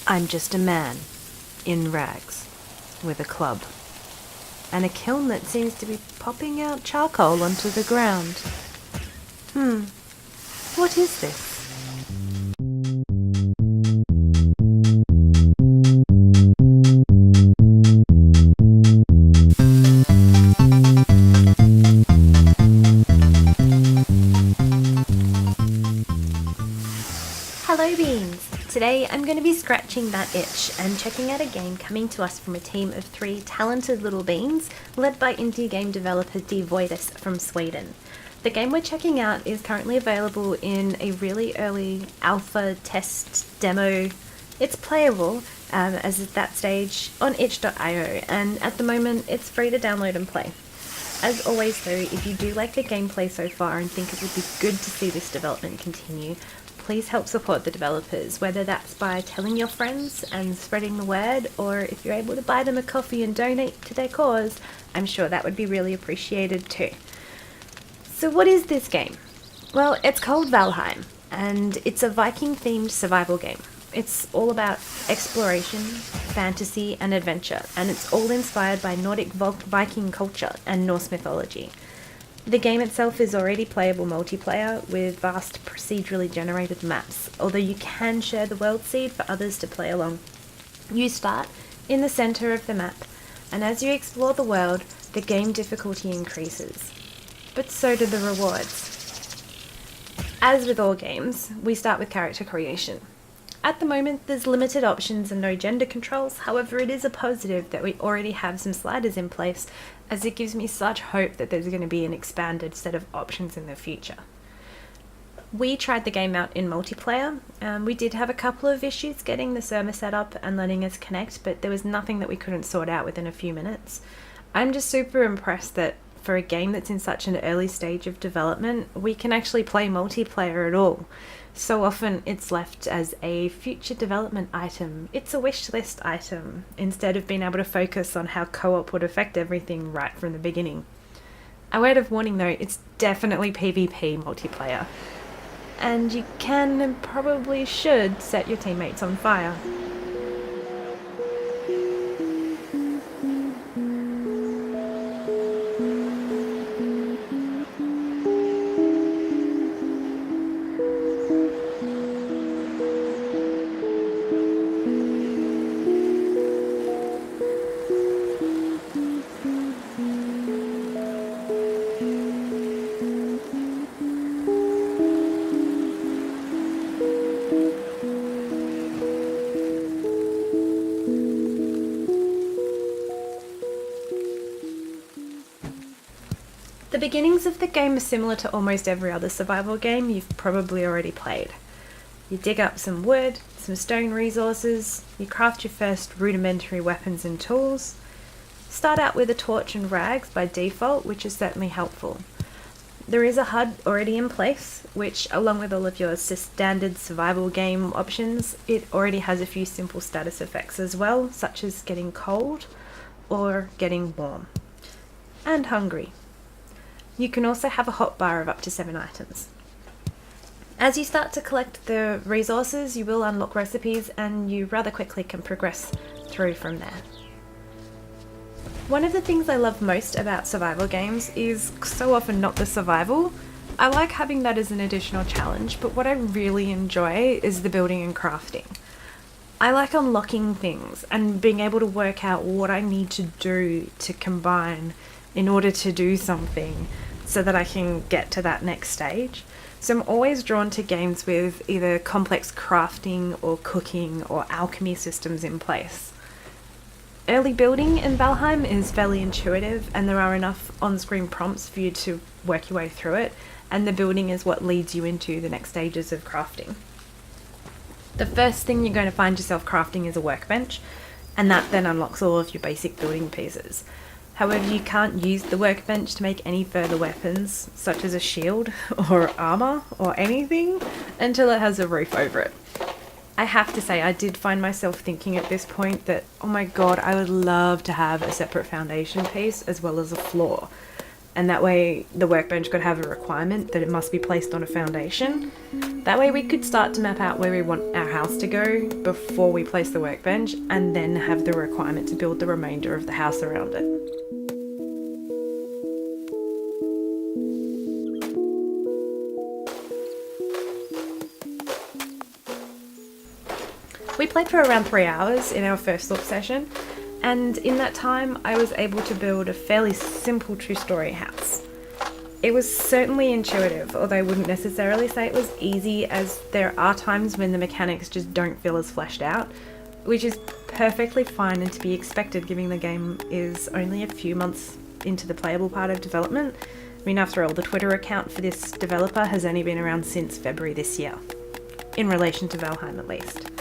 I'm just a man, in rags, with a club, and a kiln that seems to be popping out charcoal onto the ground. What is this? Hello Beans! Today I'm going to be scratching that itch and checking out a game coming to us from a team of 3 talented little beans led by indie game developer Devoidus from Sweden. The game we're checking out is currently available in a really early alpha test demo. It's playable as at that stage on itch.io, and at the moment it's free to download and play. As always though, if you do like the gameplay so far and think it would be good to see this development continue, please help support the developers, whether that's by telling your friends and spreading the word, or if you're able to buy them a coffee and donate to their cause, I'm sure that would be really appreciated too. So what is this game? Well, it's called Valheim, and it's a Viking-themed survival game. It's all about exploration, fantasy, and adventure, and it's all inspired by Nordic Viking culture and Norse mythology. The game itself is already playable multiplayer with vast procedurally generated maps, although you can share the world seed for others to play along. You start in the centre of the map, and as you explore the world, the game difficulty increases. But so do the rewards. As with all games, we start with character creation. At the moment, there's limited options and no gender controls, however it is a positive that we already have some sliders in place, as it gives me such hope that there's going to be an expanded set of options in the future. We tried the game out in multiplayer. We did have a couple of issues getting the server set up and letting us connect, but there was nothing that we couldn't sort out within a few minutes. I'm just super impressed that for a game that's in such an early stage of development, we can actually play multiplayer at all. So often it's left as a future development item. It's a wish list item, instead of being able to focus on how co-op would affect everything right from the beginning. A word of warning though, it's definitely PvP multiplayer. And you can and probably should set your teammates on fire. The beginnings of the game are similar to almost every other survival game you've probably already played. You dig up some wood, some stone resources, you craft your first rudimentary weapons and tools, start out with a torch and rags by default, which is certainly helpful. There is a HUD already in place, which along with all of your standard survival game options, it already has a few simple status effects as well, such as getting cold or getting warm. And hungry. You can also have a hotbar of up to 7 items. As you start to collect the resources, you will unlock recipes and you rather quickly can progress through from there. One of the things I love most about survival games is so often not the survival. I like having that as an additional challenge, but what I really enjoy is the building and crafting. I like unlocking things and being able to work out what I need to do to combine in order to do something so that I can get to that next stage. So I'm always drawn to games with either complex crafting or cooking or alchemy systems in place. Early building in Valheim is fairly intuitive and there are enough on-screen prompts for you to work your way through it, and the building is what leads you into the next stages of crafting. The first thing you're going to find yourself crafting is a workbench, and that then unlocks all of your basic building pieces. However, you can't use the workbench to make any further weapons, such as a shield or armor or anything, until it has a roof over it. I have to say, I did find myself thinking at this point that, oh my god, I would love to have a separate foundation piece as well as a floor. and that way the workbench could have a requirement that it must be placed on a foundation. That way we could start to map out where we want our house to go before we place the workbench, and then have the requirement to build the remainder of the house around it. We played for around 3 hours in our first look session, and in that time I was able to build a fairly simple 2-story house. It was certainly intuitive, although I wouldn't necessarily say it was easy, as there are times when the mechanics just don't feel as fleshed out, which is perfectly fine and to be expected given the game is only a few months into the playable part of development. I mean, after all, the Twitter account for this developer has only been around since February this year, in relation to Valheim at least.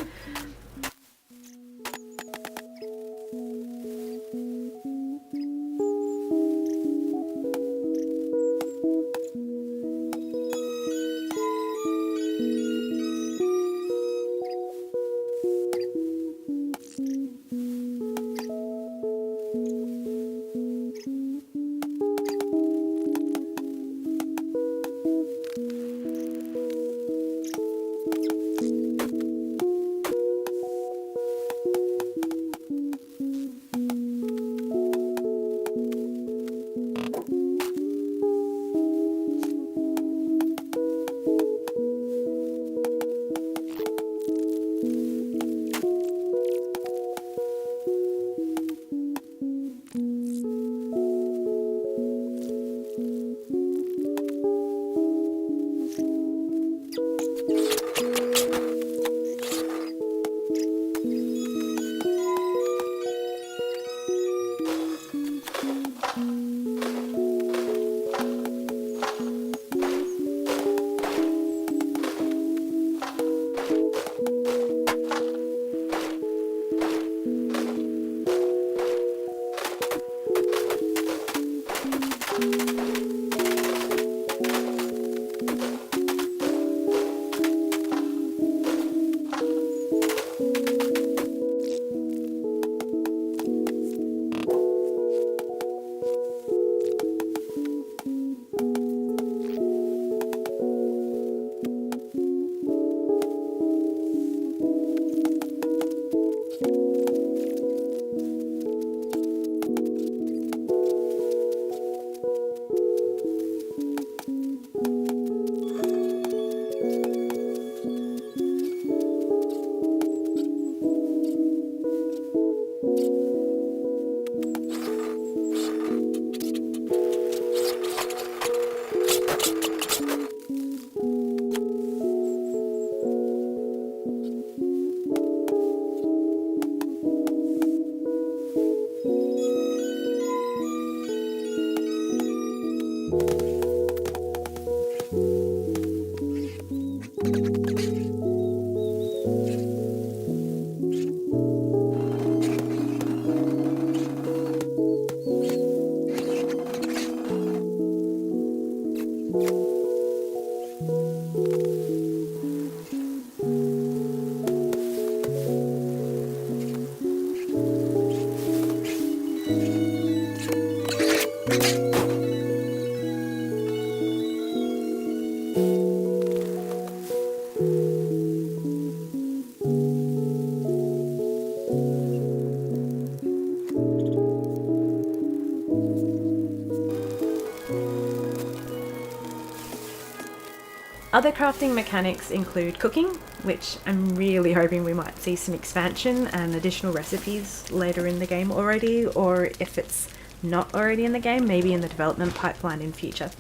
Other crafting mechanics include cooking, which I'm really hoping we might see some expansion and additional recipes later in the game already, or if it's not already in the game, maybe in the development pipeline in future.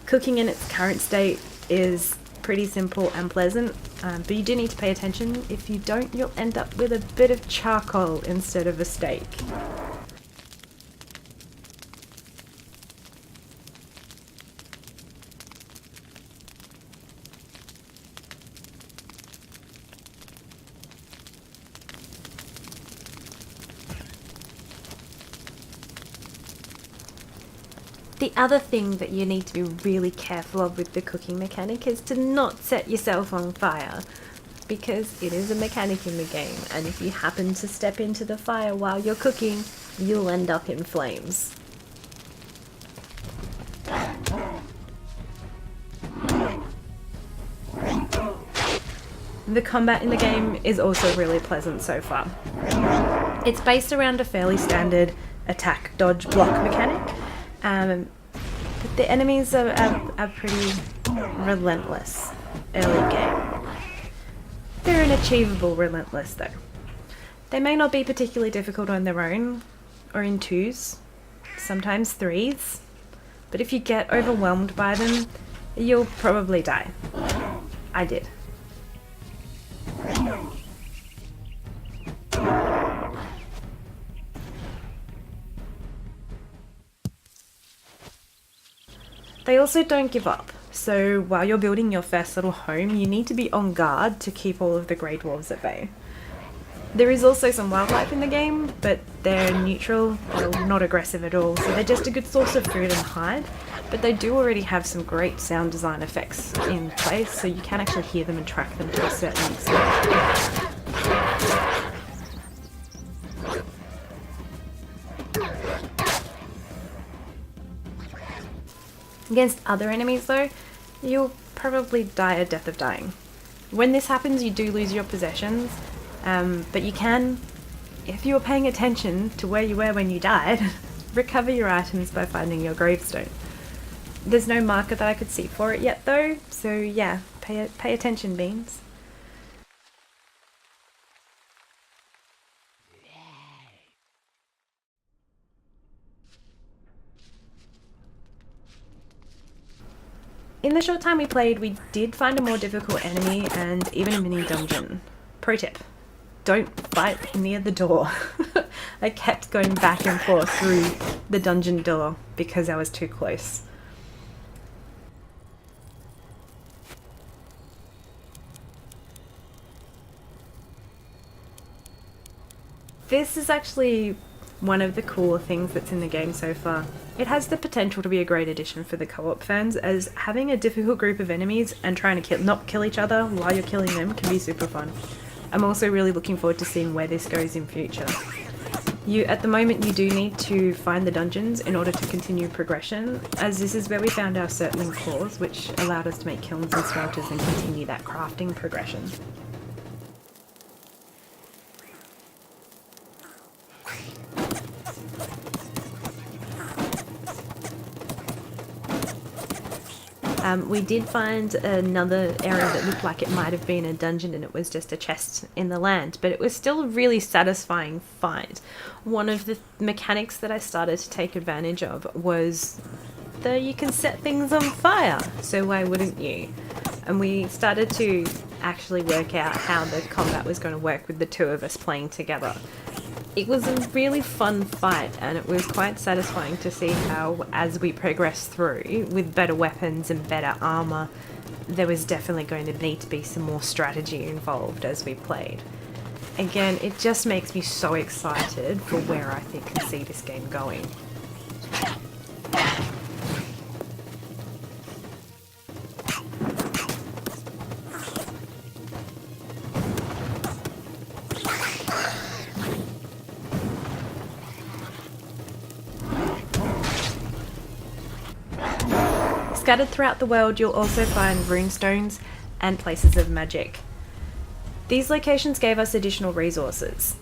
Cooking in its current state is pretty simple and pleasant, but you do need to pay attention. If you don't, you'll end up with a bit of charcoal instead of a steak. The other thing that you need to be really careful of with the cooking mechanic is to not set yourself on fire, because it is a mechanic in the game, and if you happen to step into the fire while you're cooking, you'll end up in flames. The combat in the game is also really pleasant so far. It's based around a fairly standard attack, dodge, block mechanic. But the enemies are pretty relentless early game. They're an achievable relentless though. They may not be particularly difficult on their own, or in twos, sometimes threes, but if you get overwhelmed by them, you'll probably die. I did. They also don't give up, so while you're building your first little home, you need to be on guard to keep all of the grey dwarves at bay. There is also some wildlife in the game, but they're neutral, they're not aggressive at all, so they're just a good source of food and hide, but they do already have some great sound design effects in place, so you can actually hear them and track them to a certain extent. Against other enemies though, you'll probably die a death of dying. When this happens, you do lose your possessions, but you can, if you were paying attention to where you were when you died, recover your items by finding your gravestone. There's no marker that I could see for it yet though, so yeah, pay attention, beans. In the short time we played, we did find a more difficult enemy and even a mini dungeon. Pro tip, don't fight near the door. I kept going back and forth through the dungeon door because I was too close. This is actually one of the cooler things that's in the game so far. It has the potential to be a great addition for the co-op fans, as having a difficult group of enemies and trying to not kill each other while you're killing them can be super fun. I'm also really looking forward to seeing where this goes in future. At the moment you do need to find the dungeons in order to continue progression, as this is where we found our circling cores, which allowed us to make kilns and smelters and continue that crafting progression. We did find another area that looked like it might have been a dungeon and it was just a chest in the land, but it was still a really satisfying fight. One of the mechanics that I started to take advantage of was that you can set things on fire, so why wouldn't you? And we started to actually work out how the combat was going to work with the two of us playing together. It was a really fun fight, and it was quite satisfying to see how, as we progressed through, with better weapons and better armour, there was definitely going to need to be some more strategy involved as we played. Again, it just makes me so excited for where I think and see this game going. Scattered throughout the world, you'll also find runestones and places of magic. These locations gave us additional resources.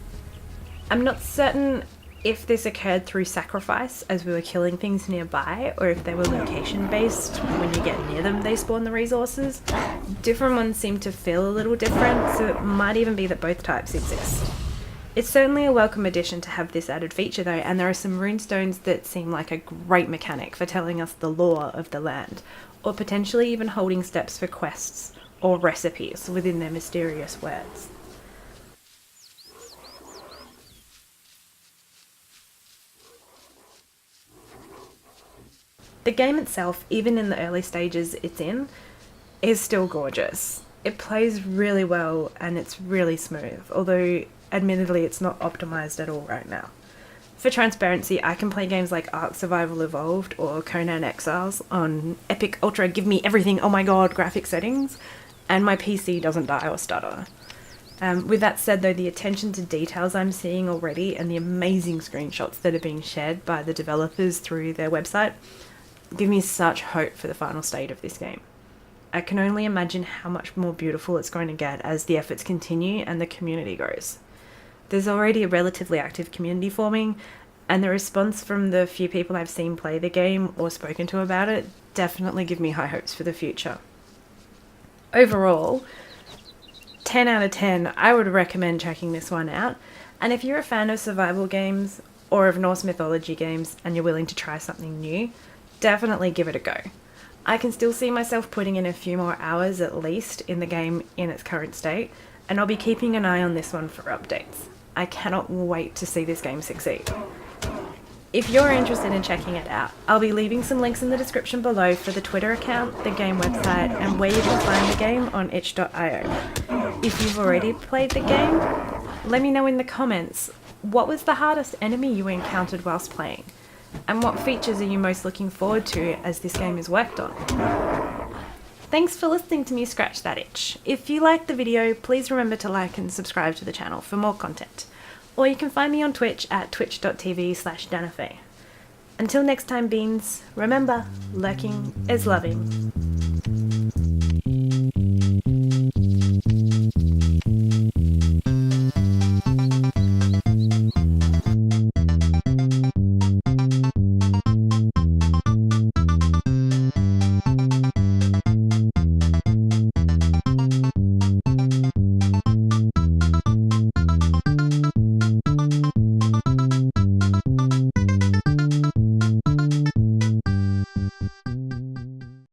I'm not certain if this occurred through sacrifice as we were killing things nearby, or if they were location based. When you get near them, they spawn the resources. Different ones seem to feel a little different, so it might even be that both types exist. It's certainly a welcome addition to have this added feature though, and there are some runestones that seem like a great mechanic for telling us the lore of the land, or potentially even holding steps for quests or recipes within their mysterious words. The game itself, even in the early stages it's in, is still gorgeous. It plays really well and it's really smooth, although admittedly it's not optimized at all right now. For transparency, I can play games like Ark Survival Evolved or Conan Exiles on epic ultra give me everything oh my god graphic settings, and my PC doesn't die or stutter. With that said though, the attention to details I'm seeing already and the amazing screenshots that are being shared by the developers through their website give me such hope for the final state of this game. I can only imagine how much more beautiful it's going to get as the efforts continue and the community grows. There's already a relatively active community forming, and the response from the few people I've seen play the game or spoken to about it definitely give me high hopes for the future. Overall, 10 out of 10, I would recommend checking this one out. And if you're a fan of survival games or of Norse mythology games and you're willing to try something new, definitely give it a go. I can still see myself putting in a few more hours at least in the game in its current state, and I'll be keeping an eye on this one for updates. I cannot wait to see this game succeed. If you're interested in checking it out, I'll be leaving some links in the description below for the Twitter account, the game website, and where you can find the game on itch.io. If you've already played the game, let me know in the comments, what was the hardest enemy you encountered whilst playing? And what features are you most looking forward to as this game is worked on? Thanks for listening to me scratch that itch. If you liked the video, please remember to like and subscribe to the channel for more content. Or you can find me on Twitch at twitch.tv/Danafe. Until next time, beans, remember, lurking is loving.